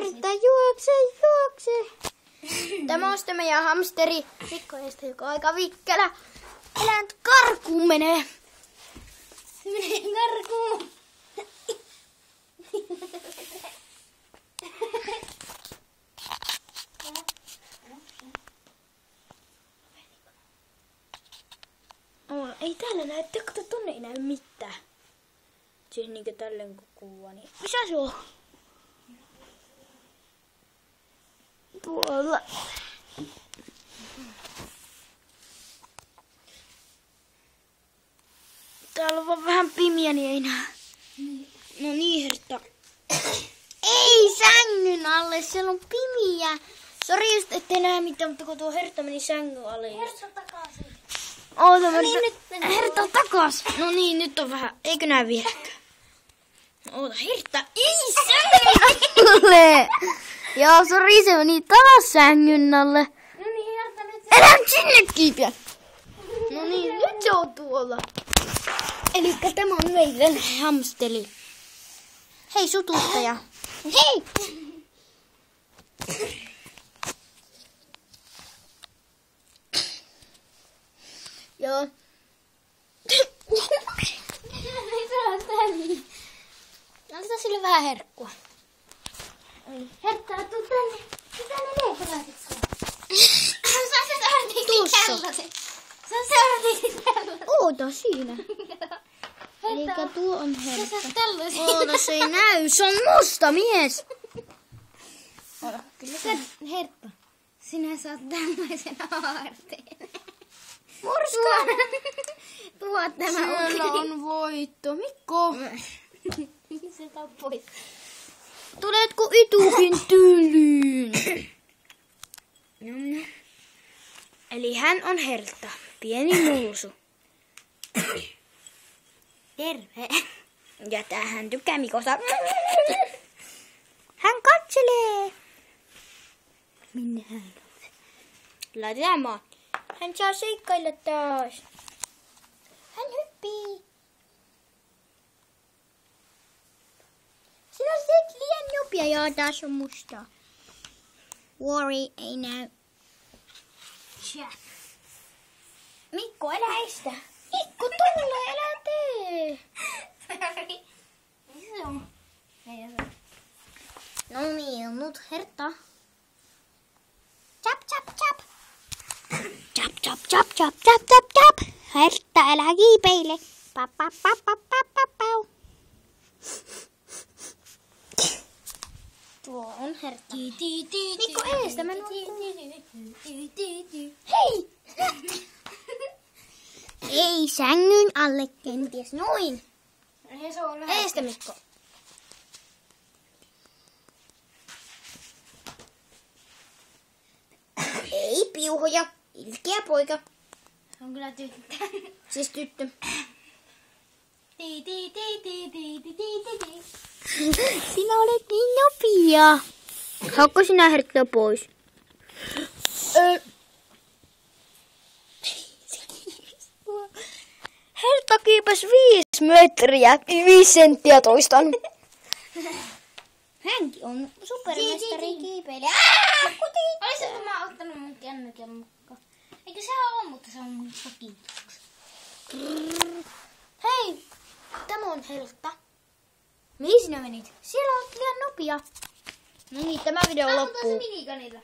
Hertta, juokse! Tämä on sitten meidän hamsteri. Mikko heistä, joka on aika vikkelä. Elää nyt karkuun menee. Se menee karkuun. Ei täällä näy, kato tonne ei näy mitään. Siis niinkö tälleen kun kuvaa, niin missä se on? Tuolla. Täällä on vaan vähän pimiä, niin ei näe. No niin, Hertta. Ei sängyn alle, siellä on pimiä. Sori just ettei näe mitään, mutta kun tuo Hertta meni sängyn alle. Hertta takaisin. Oota, No niin, nyt mennään. Hertta takas. No niin, nyt on vähän. Eikö näe vieläkään? Oota, Hertta. Ei sängyn alle. Joo, sori, se meni taas sängyn alle. No niin, Hertta nyt. Älä nyt sinne kiipeä. No niin, nyt se on tuolla. Elikkä tämä on meidän hamsteri. Hei, sututtaja. Hei! Joo. Annetaan sille vähän herkkua. Hertta, tuu tänne. Tuu tänne leipälaatikkoon. Tuossa. Se on seuraavaksi tällainen. Oota siinä. Elikkä tuo on Sä herkkä. saat tällaisen. Oota, se ei näy. Se on musta mies. Kyllä sä, Hertta, sinä saat tällaisen aarteen. Murska! Tuo tämä Siellä on voitto. Mikko. Se tappoi. Tuletko itukin tyyliin? Eli hän on Hertta. Pieni mulsu. Terve. Ja tähän tykkää Mikosta. Hän katselee. Minne hän on? Laitetaan maa. Hän saa seikkailla taas. Hän hyppii. Sinä olet liian nopea. Joo, taas on mustaa. Worry, ei näy. Jack. Mikko, älä estä. Mikko, tulla, älä tee. Missä se on? Ei se. No niin, nyt Hertta. Chap, chap, chap. Chap, chap, chap, chap, chap, chap, chap. Hertta, älä kiipeile. Pap, pap, pap, pap, pap, pap, pau. Tuo on Hertta. Mikko, eestä, mä Hei! Ei sängyn alle kenties. Noin. Ei se on vähän. Eestä, Mikko. Ei piuhoja. Ilkeä poika. Se on kyllä tyttö. Siis tyttö. Sinä olet niin nopea. Haukko sinä Hertta pois? Hertta kiipesi 5 metriä, 5 senttiä toistan. Hänkin on supermestari kiipeilijä. Olisiko mä ottanut mun kännykän mukaan? Eikö se ole, mutta se on mun vakituksi. Hei, tämä on Hertta. Mihin sinä menit? Siellä olet liian nopea. No niin, tämä video loppuu. minikanilla.